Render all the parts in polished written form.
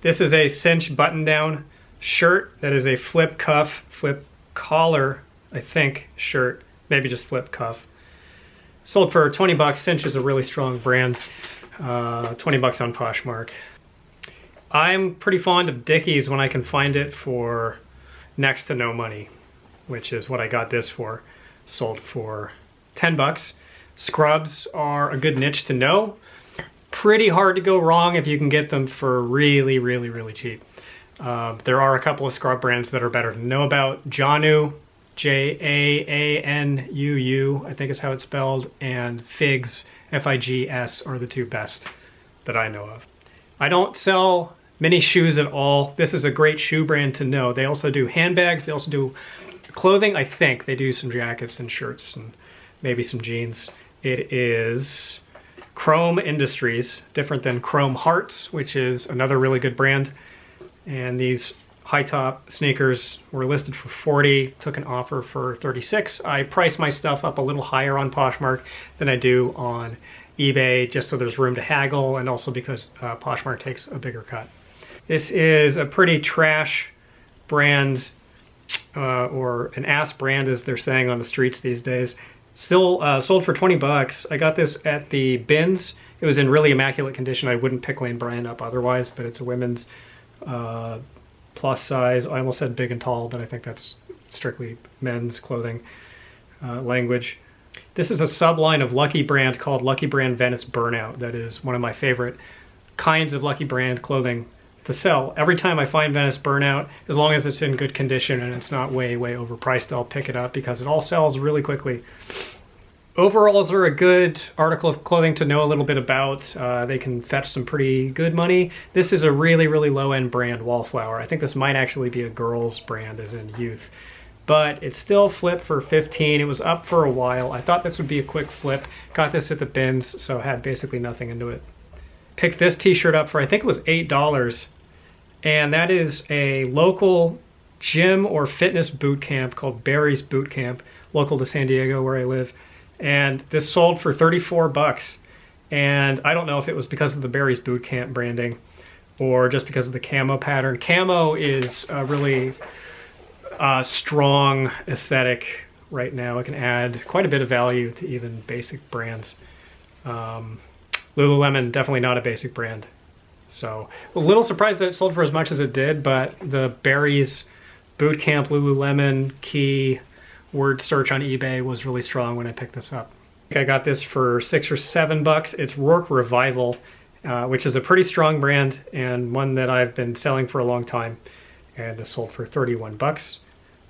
This is a cinch button-down shirt that is a flip cuff, flip collar, I think, shirt. Maybe just flip cuff. Sold for 20 bucks. Cinch is a really strong brand. 20 bucks on Poshmark. I'm pretty fond of Dickies when I can find it for next to no money, which is what I got this for. Sold for 10 bucks. Scrubs are a good niche to know. Pretty hard to go wrong if you can get them for really, really, really cheap. There are a couple of scrub brands that are better to know about. Jaanu, Jaanuu, I think is how it's spelled, and Figs, Figs, are the two best that I know of. I don't sell many shoes at all. This is a great shoe brand to know. They also do handbags. They also do clothing. I think they do some jackets and shirts and maybe some jeans. It is Chrome Industries, different than Chrome Hearts, which is another really good brand. And these high top sneakers were listed for 40, took an offer for 36. I price my stuff up a little higher on Poshmark than I do on eBay, just so there's room to haggle, and also because Poshmark takes a bigger cut. This is a pretty trash brand, or an ass brand as they're saying on the streets these days. Still sold for 20 bucks. I got this at the bins. It was in really immaculate condition. I wouldn't pick Lane Bryant up otherwise, but it's a women's plus size. I almost said big and tall, but I think that's strictly men's clothing language. This is a subline of Lucky Brand called Lucky Brand Venice Burnout. That is one of my favorite kinds of Lucky Brand clothing to sell. Every time I find Venice Burnout, as long as it's in good condition and it's not way, way overpriced, I'll pick it up because it all sells really quickly. Overalls are a good article of clothing to know a little bit about. They can fetch some pretty good money. This is a really, really low-end brand, Wallflower. I think this might actually be a girl's brand, as in youth. But it's still flipped for 15. It was up for a while. I thought this would be a quick flip. Got this at the bins, so had basically nothing into it. Picked this t-shirt up for, I think it was $8. And that is a local gym or fitness boot camp called Barry's Boot Camp, local to San Diego where I live. And this sold for 34 bucks. And I don't know if it was because of the Barry's Boot Camp branding or just because of the camo pattern. Camo is a really strong aesthetic right now. It can add quite a bit of value to even basic brands. Lululemon, definitely not a basic brand. So a little surprised that it sold for as much as it did, but the Barry's Boot Camp Lululemon key word search on eBay was really strong when I picked this up. I got this for 6 or 7 bucks. It's Rourke Revival, which is a pretty strong brand and one that I've been selling for a long time. And this sold for 31 bucks.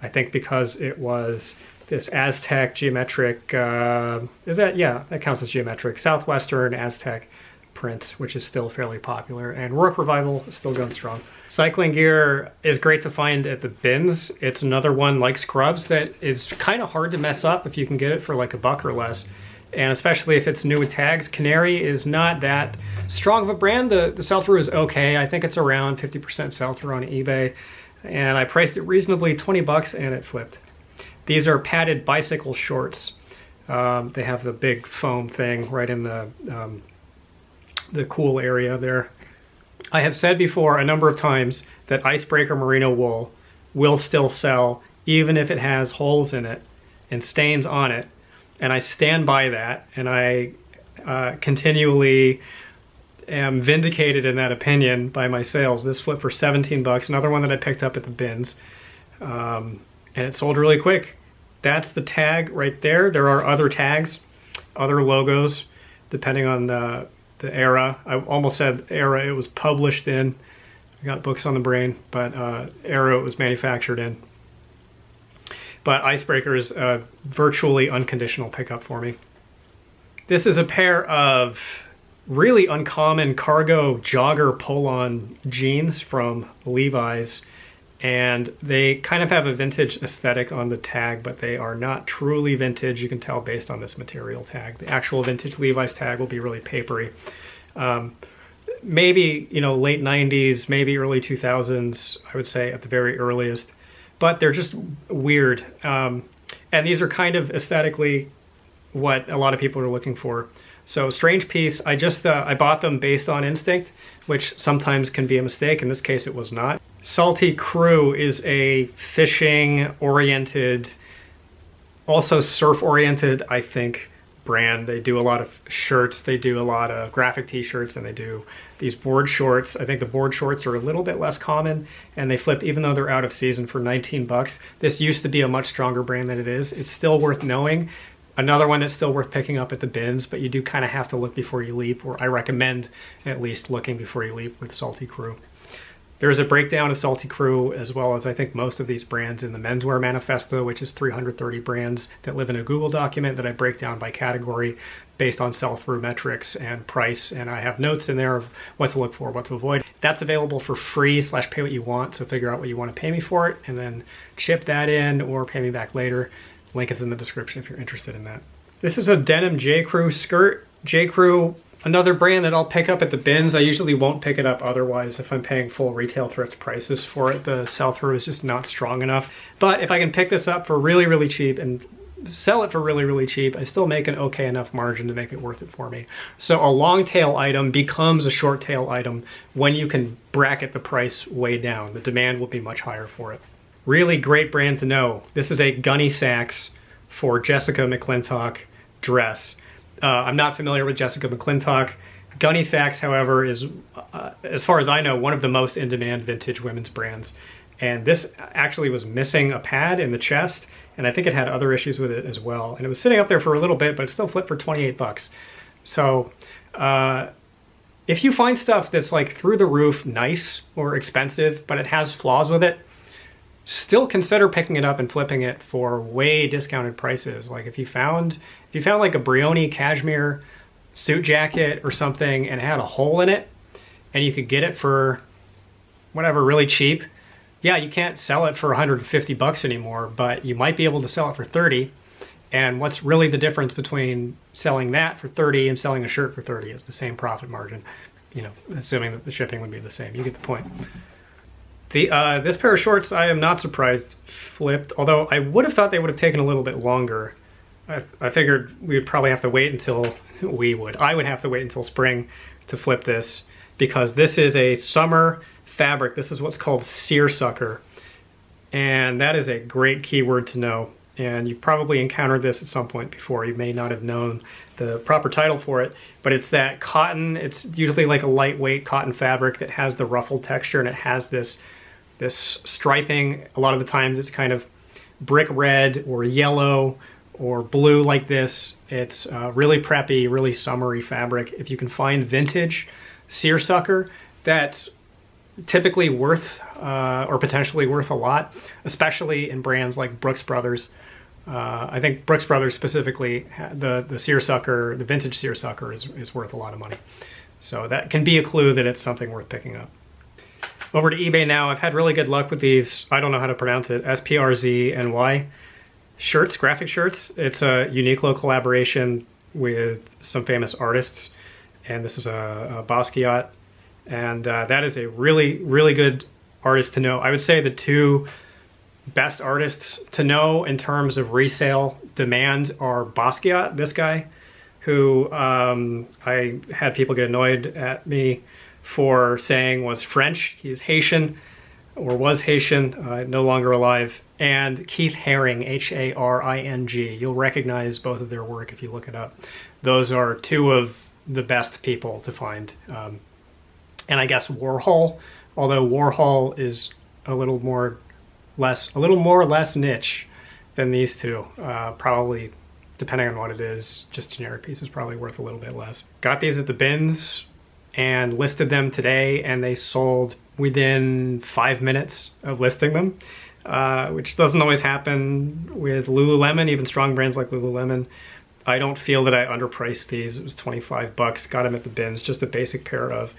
I think because it was this Aztec geometric, yeah, that counts as geometric, Southwestern Aztec print, which is still fairly popular. And Rourke Revival is still going strong. Cycling gear is great to find at the bins. It's another one like Scrubs that is kind of hard to mess up if you can get it for like $1 or less. And especially if it's new with tags. Canary is not that strong of a brand. The sell-through is okay. I think it's around 50% sell-through on eBay. And I priced it reasonably, 20 bucks, and it flipped. These are padded bicycle shorts. They have the big foam thing right in the cool area there. I have said before a number of times that Icebreaker merino wool will still sell even if it has holes in it and stains on it. And I stand by that, and I continually am vindicated in that opinion by my sales. This flipped for 17 bucks, another one that I picked up at the bins. And it sold really quick. That's the tag right there. There are other tags, other logos, depending on the era. I almost said era it was published in. I got books on the brain, but era it was manufactured in. But Icebreaker is a virtually unconditional pickup for me. This is a pair of really uncommon cargo jogger pull-on jeans from Levi's, and they kind of have a vintage aesthetic on the tag, but they are not truly vintage. You can tell based on this material tag. The actual vintage Levi's tag will be really papery. Maybe, you know, late 90s, maybe early 2000s, I would say at the very earliest, but they're just weird. And these are kind of aesthetically what a lot of people are looking for. So strange piece. I bought them based on instinct, which sometimes can be a mistake. In this case, it was not. Salty Crew is a fishing-oriented, also surf-oriented, I think, brand. They do a lot of shirts, they do a lot of graphic t-shirts, and they do these board shorts. I think the board shorts are a little bit less common, and they flipped, even though they're out of season, for 19 bucks. This used to be a much stronger brand than it is. It's still worth knowing. Another one that's still worth picking up at the bins, but you do kind of have to look before you leap, or I recommend at least looking before you leap with Salty Crew. There's a breakdown of Salty Crew, as well as I think most of these brands, in the Menswear Manifesto, which is 330 brands that live in a Google document that I break down by category based on sell-through metrics and price. And I have notes in there of what to look for, what to avoid. That's available for free / pay what you want. So figure out what you want to pay me for it and then chip that in or pay me back later. Link is in the description if you're interested in that. This is a denim J. Crew skirt. J. Crew, another brand that I'll pick up at the bins. I usually won't pick it up otherwise if I'm paying full retail thrift prices for it. The sell-through is just not strong enough. But if I can pick this up for really, really cheap and sell it for really, really cheap, I still make an okay enough margin to make it worth it for me. So a long tail item becomes a short tail item when you can bracket the price way down. The demand will be much higher for it. Really great brand to know. This is a Gunny Sacks for Jessica McClintock dress. I'm not familiar with Jessica McClintock. Gunny Sacks, however, is, as far as I know, one of the most in-demand vintage women's brands. And this actually was missing a pad in the chest, and I think it had other issues with it as well. And it was sitting up there for a little bit, but it still flipped for 28 bucks. So if you find stuff that's like through the roof nice or expensive, but it has flaws with it, still consider picking it up and flipping it for way discounted prices. Like if you found like a Brioni cashmere suit jacket or something and it had a hole in it and you could get it for whatever, really cheap. Yeah, you can't sell it for 150 bucks anymore, but you might be able to sell it for 30. And what's really the difference between selling that for 30 and selling a shirt for 30 is the same profit margin, you know, assuming that the shipping would be the same. You get the point. This pair of shorts, I am not surprised flipped, although I would have thought they would have taken a little bit longer. I figured we would probably have to wait until, I would have to wait until spring to flip this, because this is a summer fabric. This is what's called seersucker, and that is a great keyword to know. And you've probably encountered this at some point before. You may not have known the proper title for it, but it's that cotton. It's usually like a lightweight cotton fabric that has the ruffled texture, and it has this striping. A lot of the times it's kind of brick red or yellow or blue like this. It's really preppy, really summery fabric. If you can find vintage seersucker, that's typically worth or potentially worth a lot, especially in brands like Brooks Brothers. I think Brooks Brothers specifically, the seersucker, the vintage seersucker is worth a lot of money. So that can be a clue that it's something worth picking up. Over to eBay now. I've had really good luck with these, I don't know how to pronounce it, SPRZNY shirts, graphic shirts. It's a Uniqlo collaboration with some famous artists, and this is a Basquiat, and that is a really, really good artist to know. I would say the two best artists to know in terms of resale demand are Basquiat, this guy, who I had people get annoyed at me for saying was French. He's Haitian, or was Haitian, no longer alive. And Keith Haring, H-A-R-I-N-G. You'll recognize both of their work if you look it up. Those are two of the best people to find. And I guess Warhol, although Warhol is a little more or less niche than these two. Probably, depending on what it is, just generic pieces probably worth a little bit less. Got these at the bins and listed them today, and they sold within 5 minutes of listing them, which doesn't always happen with Lululemon, even strong brands like Lululemon. I don't feel that I underpriced these. It was 25 bucks, got them at the bins, just a basic pair of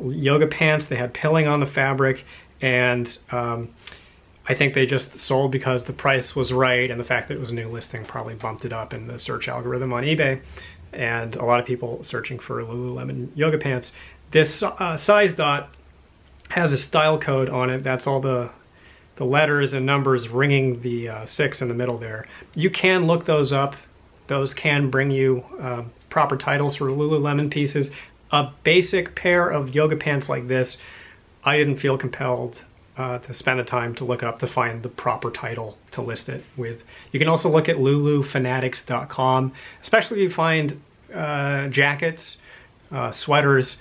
yoga pants. They had pilling on the fabric, and I think they just sold because the price was right, and the fact that it was a new listing probably bumped it up in the search algorithm on eBay, and a lot of people searching for Lululemon yoga pants. This size dot has a style code on it. That's all the letters and numbers ringing the 6 in the middle there. You can look those up Those can bring you proper titles for Lululemon pieces. A basic pair of yoga pants like this, I didn't feel compelled to spend the time to look up to find the proper title to list it with. You can also look at lulufanatics.com, especially if you find jackets, sweaters,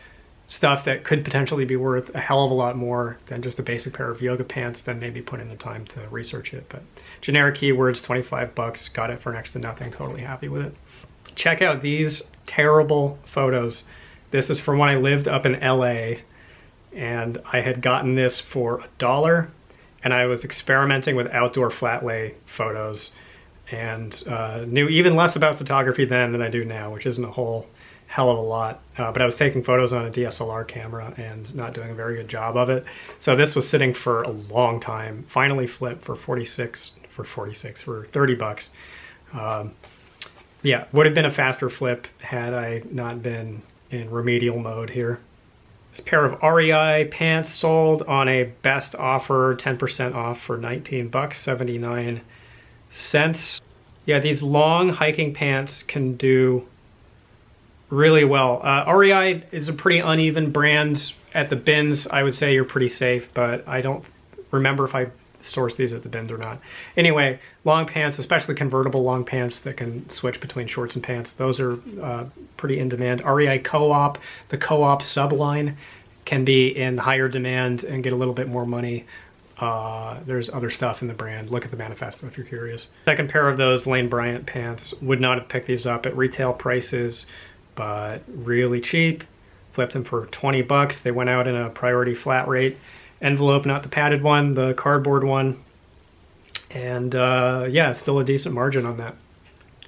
stuff that could potentially be worth a hell of a lot more than just a basic pair of yoga pants, then maybe put in the time to research it. But generic keywords, 25 bucks, got it for next to nothing, totally happy with it. Check out these terrible photos. This is from when I lived up in LA, and I had gotten this for $1, and I was experimenting with outdoor flat lay photos, and knew even less about photography then than I do now, which isn't a whole hell of a lot, but I was taking photos on a DSLR camera and not doing a very good job of it. So this was sitting for a long time, finally flipped for 30 bucks. Yeah, would have been a faster flip had I not been in remedial mode here. This pair of REI pants sold on a best offer, 10% off for 19 bucks, 79 cents. Yeah, these long hiking pants can do really well. REI is a pretty uneven brand. At the bins, I would say you're pretty safe, but I don't remember if I sourced these at the bins or not. Anyway, long pants, especially convertible long pants that can switch between shorts and pants, those are pretty in demand. REI Co-op, the Co-op subline, can be in higher demand and get a little bit more money. There's other stuff in the brand. Look at the manifesto if you're curious. Second pair of those Lane Bryant pants. Would not have picked these up at retail prices, but really cheap. Flipped them for 20 bucks. They went out in a priority flat rate envelope, not the padded one, the cardboard one. And yeah, still a decent margin on that.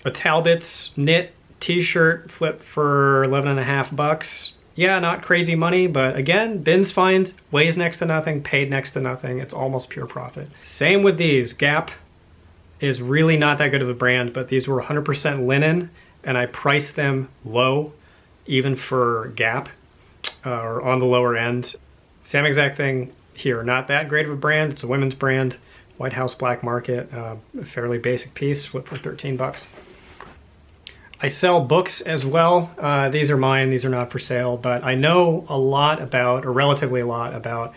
A Talbot's knit t-shirt flipped for 11.5 bucks. Yeah, not crazy money, but again, bins find, weighs next to nothing, paid next to nothing. It's almost pure profit. Same with these. Gap is really not that good of a brand, but these were 100% linen, and I priced them low, even for Gap, or on the lower end. Same exact thing here. Not that great of a brand. It's a women's brand. White House Black Market, a fairly basic piece, flipped for 13 bucks. I sell books as well. These are mine, these are not for sale, but I know a lot about, or relatively a lot about,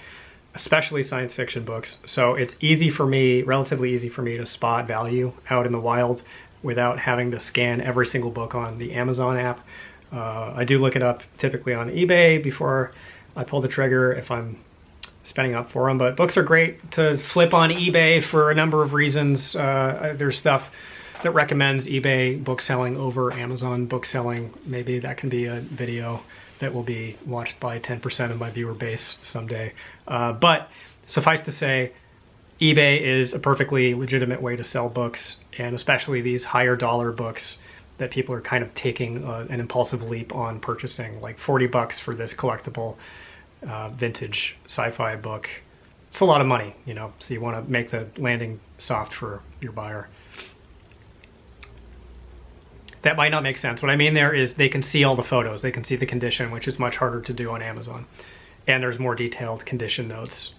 especially science fiction books. So it's easy for me, relatively easy for me to spot value out in the wild without having to scan every single book on the Amazon app. I do look it up typically on eBay before I pull the trigger if I'm spending up for them, but books are great to flip on eBay for a number of reasons. There's stuff that recommends eBay book selling over Amazon book selling. Maybe that can be a video that will be watched by 10% of my viewer base someday. But suffice to say, eBay is a perfectly legitimate way to sell books, and especially these higher dollar books that people are kind of taking an impulsive leap on purchasing, like 40 bucks for this collectible vintage sci-fi book. It's a lot of money, you know, so you want to make the landing soft for your buyer. That might not make sense. What I mean there is they can see all the photos. They can see the condition, which is much harder to do on Amazon. And there's more detailed condition notes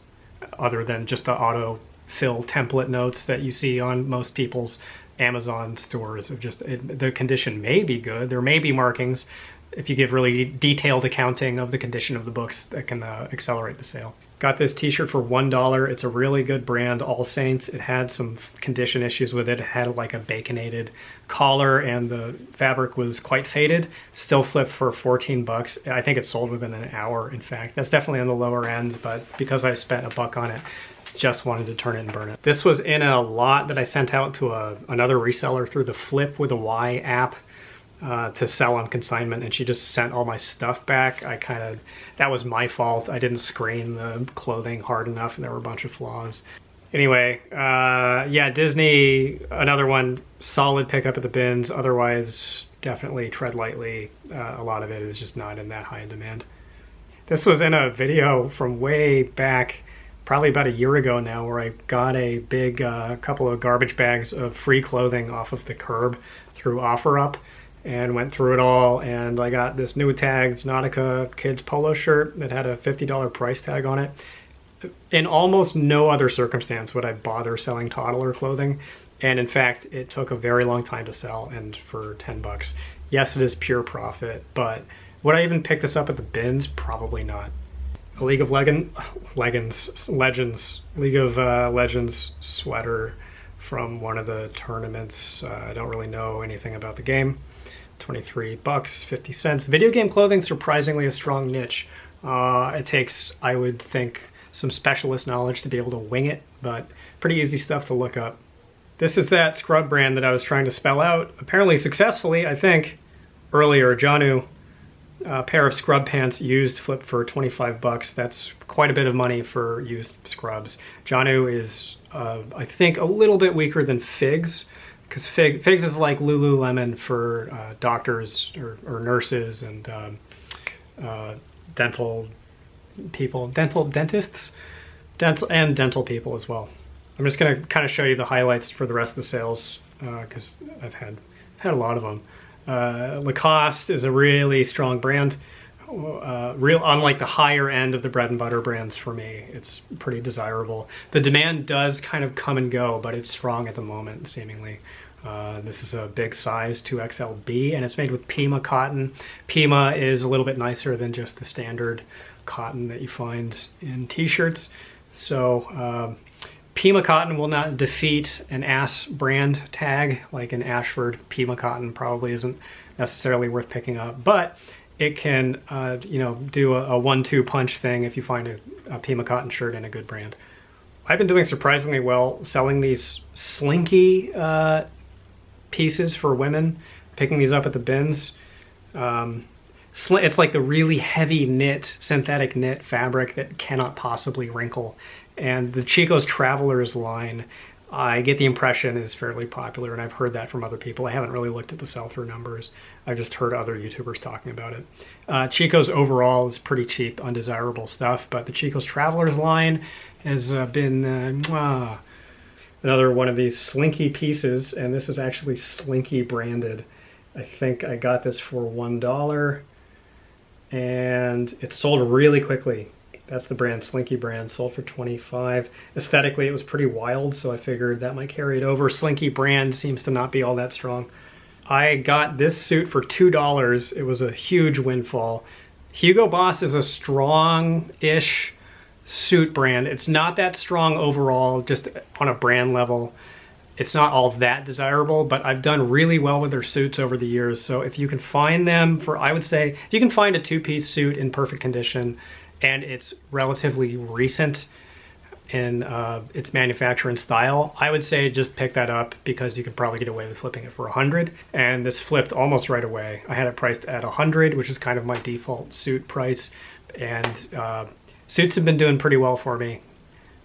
other than just the auto-fill template notes that you see on most people's Amazon stores. Of just the condition may be good. There may be markings if you give really detailed accounting of the condition of the books that can accelerate the sale. Got this t-shirt for $1. It's a really good brand, All Saints. It had some condition issues with it. It had like a baconated collar and the fabric was quite faded. Still flipped for 14 bucks. I think it sold within an hour, in fact. That's definitely on the lower end, but because I spent $1 on it, just wanted to turn it and burn it. This was in a lot that I sent out to another reseller through the Flip with a Y app. To sell on consignment, and she just sent all my stuff back. That was my fault. I didn't screen the clothing hard enough and there were a bunch of flaws. Anyway, yeah, Disney, another one, solid pickup at the bins. Otherwise, definitely tread lightly. A lot of it is just not in that high in demand. This was in a video from way back, probably about a year ago now, where I got a big couple of garbage bags of free clothing off of the curb through OfferUp. And went through it all, and I got this new tagged Nautica kids polo shirt that had a $50 price tag on it. In almost no other circumstance would I bother selling toddler clothing. And in fact, it took a very long time to sell, and for 10 bucks. Yes, it is pure profit, but would I even pick this up at the bins? Probably not. A League of Legends sweater from one of the tournaments. I don't really know anything about the game. 23 bucks, 50 cents. Video game clothing, surprisingly a strong niche. It takes, I would think, some specialist knowledge to be able to wing it, but pretty easy stuff to look up. This is that scrub brand that I was trying to spell out, apparently successfully, I think, earlier. Janu, a pair of scrub pants used, flipped for 25 bucks. That's quite a bit of money for used scrubs. Janu is, I think, a little bit weaker than Figs, because Figs is like Lululemon for doctors or nurses and dental people, dentists, dental people as well. I'm just going to kind of show you the highlights for the rest of the sales because I've had a lot of them. Lacoste is a really strong brand. Unlike the higher end of the bread and butter brands for me, it's pretty desirable. The demand does kind of come and go, but it's strong at the moment, seemingly. This is a big size, 2XLB, and it's made with Pima cotton. Pima is a little bit nicer than just the standard cotton that you find in t-shirts. So Pima cotton will not defeat an Ass brand tag like an Ashford. Pima cotton probably isn't necessarily worth picking up, but it can you know, do a 1-2 punch thing if you find a Pima cotton shirt in a good brand. I've been doing surprisingly well selling these slinky pieces for women, picking these up at the bins. It's like the really heavy knit, synthetic knit fabric that cannot possibly wrinkle. And the Chico's Travelers line, I get the impression is fairly popular, and I've heard that from other people. I haven't really looked at the sell-through numbers. I've just heard other YouTubers talking about it. Chico's overall is pretty cheap, undesirable stuff, but the Chico's Travelers line has been another one of these slinky pieces, and this is actually Slinky branded. I think I got this for $1, and it sold really quickly. That's the brand, Slinky brand, sold for 25. Aesthetically, it was pretty wild, so I figured that might carry it over. Slinky brand seems to not be all that strong. I got this suit for $2. It was a huge windfall. Hugo Boss is a strong-ish suit brand. It's not that strong overall, just on a brand level. It's not all that desirable, but I've done really well with their suits over the years. So if you can find them for, I would say, if you can find a two-piece suit in perfect condition, and it's relatively recent in its manufacture and style, I would say just pick that up because you could probably get away with flipping it for $100. And this flipped almost right away. I had it priced at $100, which is kind of my default suit price. And suits have been doing pretty well for me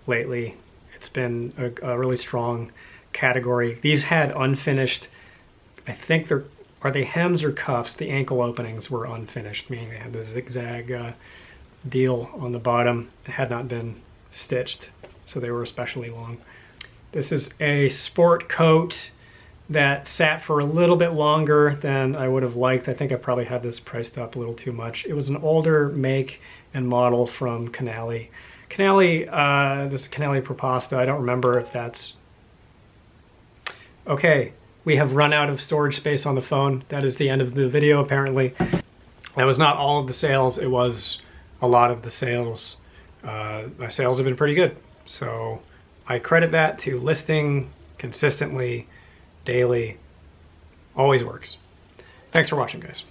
lately. It's been a really strong category. These had unfinished, I think are they hems or cuffs? The ankle openings were unfinished, meaning they had the zigzag deal on the bottom. It had not been stitched, so they were especially long. This is a sport coat that sat for a little bit longer than I would have liked. I think I probably had this priced up a little too much. It was an older make and model from Canali. This is Canali Proposta. I don't remember if that's... Okay, we have run out of storage space on the phone. That is the end of the video, apparently. That was not all of the sales. It was a lot of the sales. My sales have been pretty good. So I credit that to listing consistently, daily. Always works. Thanks for watching, guys.